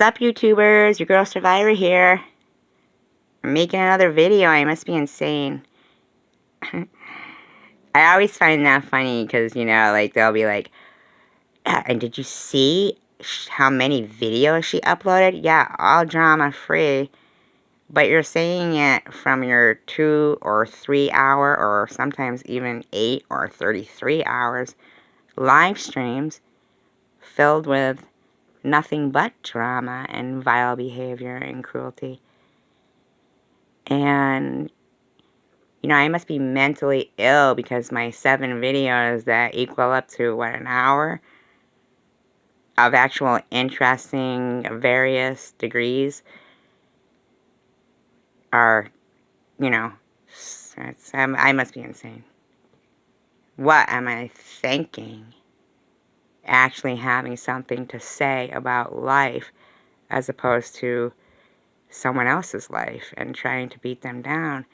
Sup, YouTubers? Your girl Survivor here. I'm making another video. I must be insane. I always find that funny because, like, they'll be like, and did you see how many videos she uploaded? Yeah, all drama free. But you're saying it from your 2 or 3 hour, or sometimes even 8 or 33 hours live streams filled with nothing but drama and vile behavior and cruelty. And, I must be mentally ill because my 7 videos that equal up to, an hour of actual interesting various degrees are, I must be insane. What am I thinking? Actually having something to say about life as opposed to someone else's life and trying to beat them down.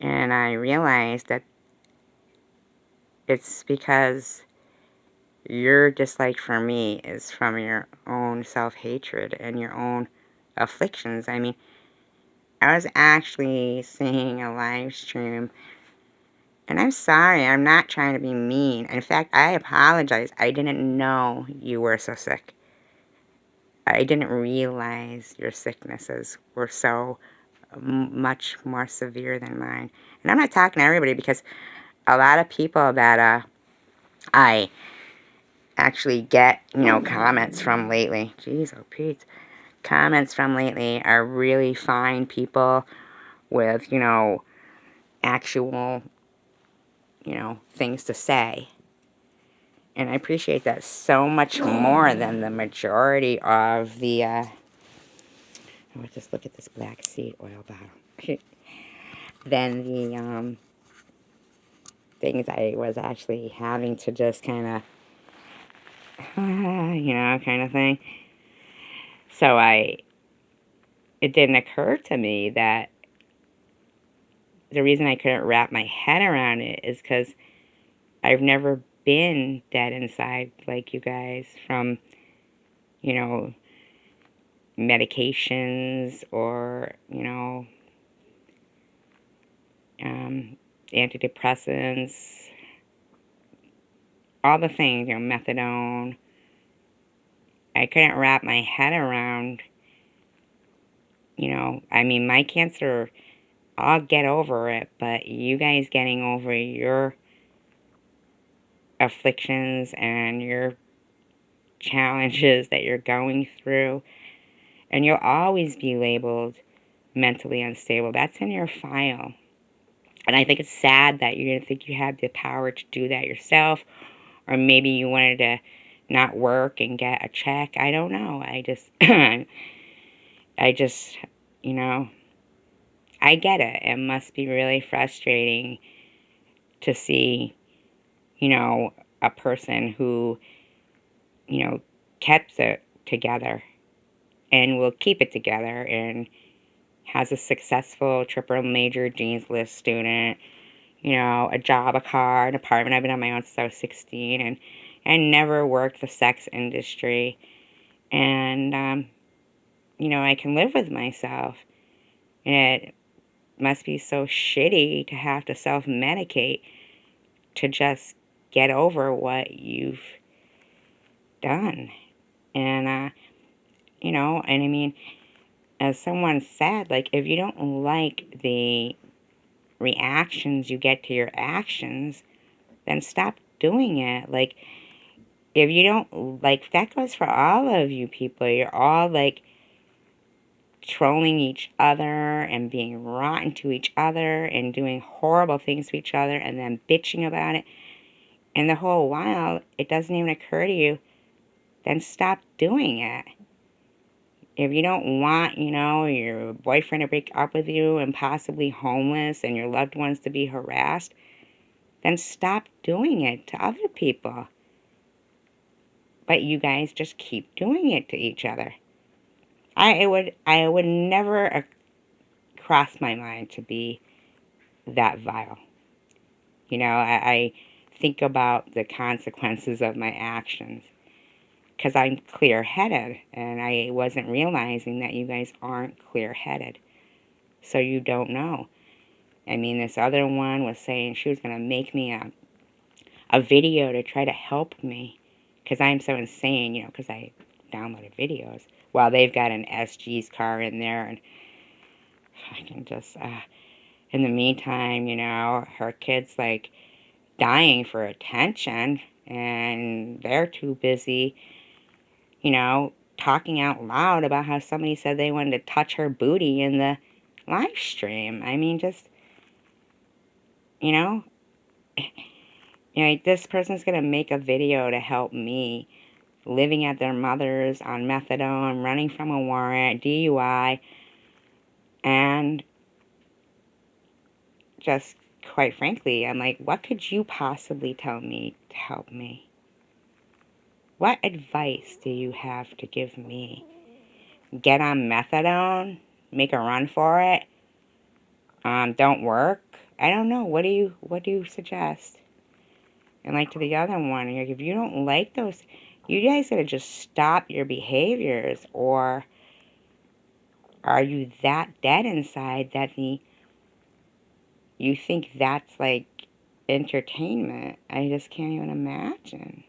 And I realized that it's because your dislike for me is from your own self-hatred and your own afflictions. I mean, I was actually seeing a live stream, and I'm sorry, I'm not trying to be mean. In fact, I apologize. I didn't know you were so sick. I didn't realize your sicknesses were so much more severe than mine. And I'm not talking to everybody because a lot of people that I actually get, comments from lately. Jeez, oh Pete. Comments from lately are really fine people with, actual, things to say. And I appreciate that so much more than the majority of the, just look at this black seed oil bottle. Than the, things I was actually having to just kind of, kind of thing. So it didn't occur to me that the reason I couldn't wrap my head around it is because I've never been dead inside like you guys from, medications or, antidepressants, all the things, methadone. I couldn't wrap my head around, my cancer, I'll get over it, but you guys getting over your afflictions and your challenges that you're going through, and you'll always be labeled mentally unstable. That's in your file. And I think it's sad that you didn't think you had the power to do that yourself, or maybe you wanted to not work and get a check. I don't know. I just, I get it. It must be really frustrating to see, a person who, kept it together and will keep it together and has a successful triple major Dean's List student, a job, a car, an apartment. I've been on my own since I was 16 and never worked the sex industry. And, I can live with myself. And it must be so shitty to have to self-medicate to just get over what you've done. And, and I mean, as someone said, like, if you don't like the reactions you get to your actions, then stop doing it. Like, if you don't, like, that goes for all of you people. You're all, like, trolling each other and being rotten to each other and doing horrible things to each other and then bitching about it. And the whole while, it doesn't even occur to you, then stop doing it. If you don't want, your boyfriend to break up with you and possibly homeless and your loved ones to be harassed, then stop doing it to other people. But you guys just keep doing it to each other. I would never cross my mind to be that vile. I think about the consequences of my actions. because I'm clear-headed, and I wasn't realizing that you guys aren't clear-headed. So you don't know. I mean, this other one was saying she was going to make me a video to try to help me, because I'm so insane, you know, because I downloaded videos. Well, they've got an SG's car in there, and I can just, in the meantime, you know, her kid's like dying for attention, and they're too busy, you know, talking out loud about how somebody said they wanted to touch her booty in the live stream. I mean, just, you know, this person's going to make a video to help me, living at their mother's on methadone, running from a warrant, DUI, and just, quite frankly, I'm like, what could you possibly tell me to help me? What advice do you have to give me? Get on methadone? Make a run for it? Don't work? I don't know. What do you suggest? And like to the other one, if you don't like those, you guys gotta just stop your behaviors, or are you that dead inside that you think that's like entertainment? I just can't even imagine.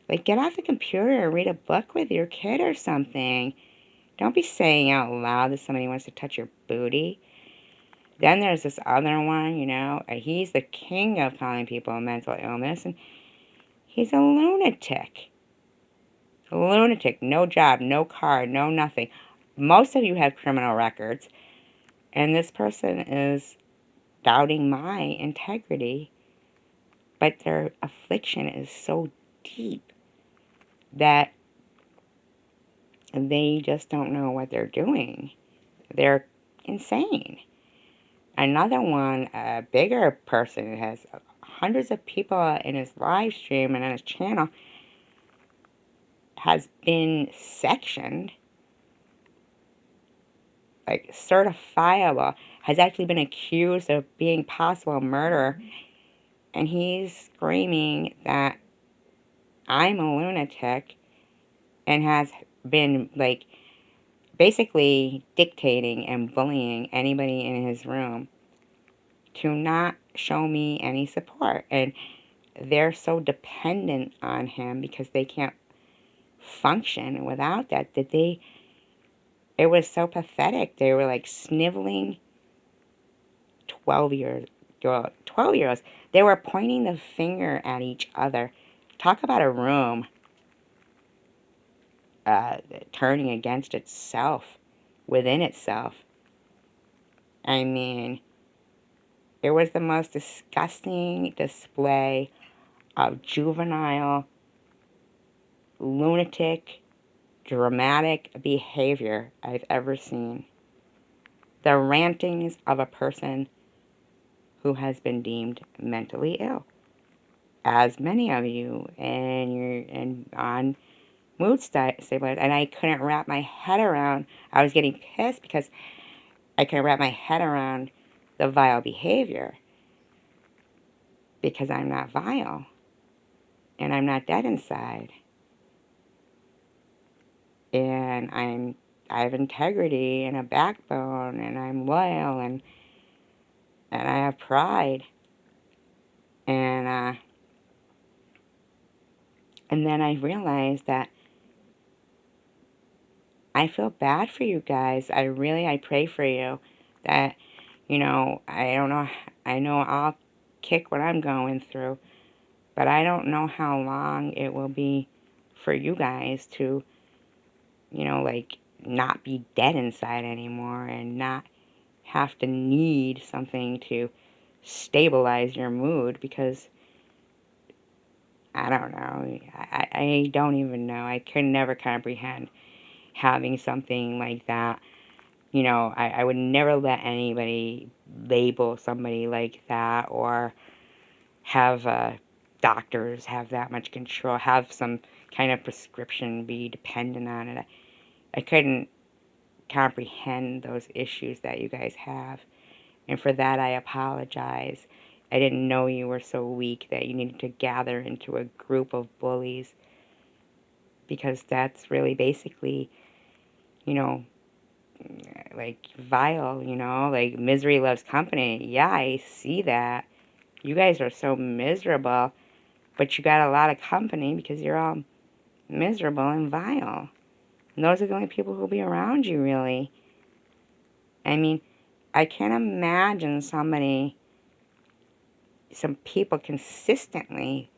Like, get off the computer and read a book with your kid or something. Don't be saying out loud that somebody wants to touch your booty. Then there's this other one, you know, he's the king of calling people a mental illness, and he's a lunatic. A lunatic, no job, no car, no nothing. Most of you have criminal records, and this person is doubting my integrity, but their affliction is so deep that they just don't know what they're doing. They're insane. Another one, a bigger person who has hundreds of people in his live stream and on his channel, has been sectioned, like certifiable, has actually been accused of being possible murder, and he's screaming that I'm a lunatic, and has been, like, basically dictating and bullying anybody in his room to not show me any support. And they're so dependent on him because they can't function without that, it was so pathetic. They were like sniveling 12-year-olds. They were pointing the finger at each other. Talk about a room turning against itself, within itself. I mean, it was the most disgusting display of juvenile, lunatic, dramatic behavior I've ever seen. The rantings of a person who has been deemed mentally ill, as many of you, and you're on mood stabilizers, and I couldn't wrap my head around. I was getting pissed because I couldn't wrap my head around the vile behavior, because I'm not vile, and I'm not dead inside, and I have integrity and a backbone, and I'm loyal, and I have pride, and then I realized that I feel bad for you guys. I pray for you that, you know, I don't know, I know I'll kick what I'm going through, but I don't know how long it will be for you guys to, you know, like, not be dead inside anymore and not have to need something to stabilize your mood, because I don't know. I don't even know. I could never comprehend having something like that. You know, I would never let anybody label somebody like that, or have doctors have that much control, have some kind of prescription, be dependent on it. I couldn't comprehend those issues that you guys have. And for that, I apologize. I didn't know you were so weak that you needed to gather into a group of bullies. because that's really basically, you know, like vile, like misery loves company. Yeah, I see that. You guys are so miserable, but you got a lot of company because you're all miserable and vile. And those are the only people who will be around you, really. I mean, I can't imagine some people consistently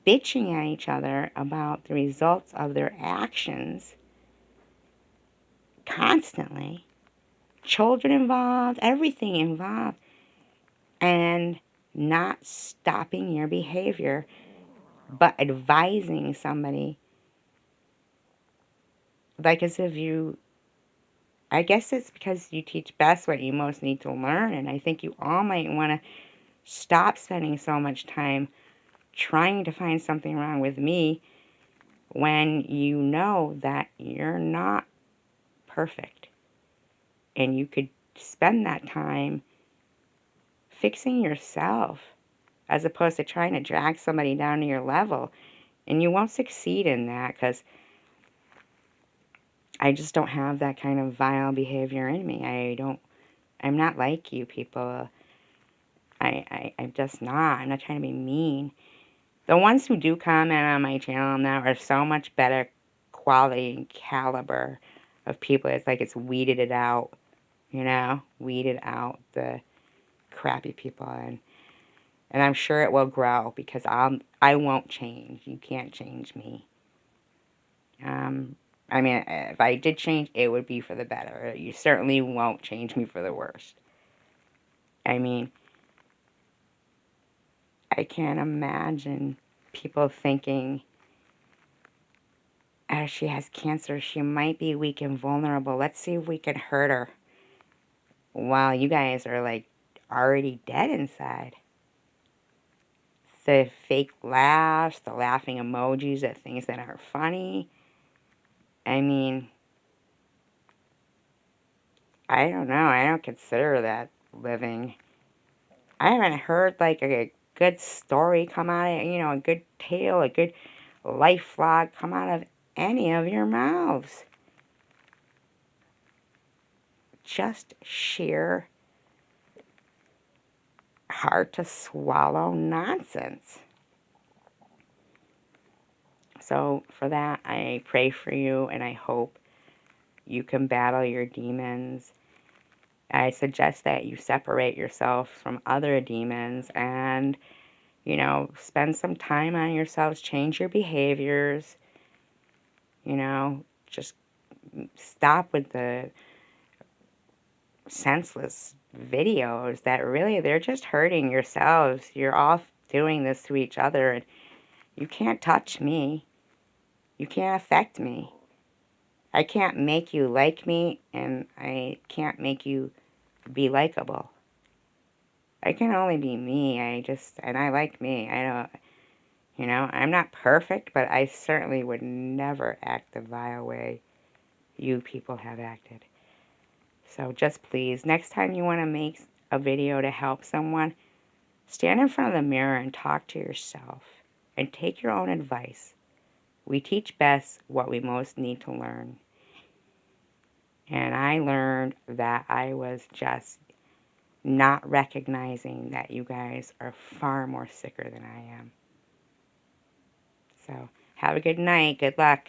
bitching at each other about the results of their actions constantly. Children involved, everything involved, and not stopping your behavior, but advising somebody, like as if I guess it's because you teach best what you most need to learn, and I think you all might want to stop spending so much time trying to find something wrong with me when you know that you're not perfect, and you could spend that time fixing yourself as opposed to trying to drag somebody down to your level. And you won't succeed in that because I just don't have that kind of vile behavior in me. I'm not like you people. I'm just not. I'm not trying to be mean. The ones who do comment on my channel now are so much better quality and caliber of people. It's like it's weeded it out, weeded out the crappy people. And I'm sure it will grow because I won't change. You can't change me. I mean, if I did change, it would be for the better. You certainly won't change me for the worst. I mean, I can't imagine people thinking, oh, she has cancer. She might be weak and vulnerable. Let's see if we can hurt her. While you guys are, like, already dead inside. The fake laughs, the laughing emojis at things that aren't funny. I mean, I don't know. I don't consider that living. I haven't heard, like, a good story come out of, a good tale, a good life vlog come out of any of your mouths. Just sheer hard to swallow nonsense. So for that, I pray for you, and I hope you can battle your demons. I suggest that you separate yourself from other demons and, spend some time on yourselves, change your behaviors, just stop with the senseless videos that really, they're just hurting yourselves. You're all doing this to each other, and you can't touch me. You can't affect me. I can't make you like me, and I can't make you be likable. I can only be me. And I like me. I don't, I'm not perfect, but I certainly would never act the vile way you people have acted. So just please, next time you want to make a video to help someone, stand in front of the mirror and talk to yourself and take your own advice. We teach best what we most need to learn. And I learned that I was just not recognizing that you guys are far more sicker than I am. So have a good night. Good luck.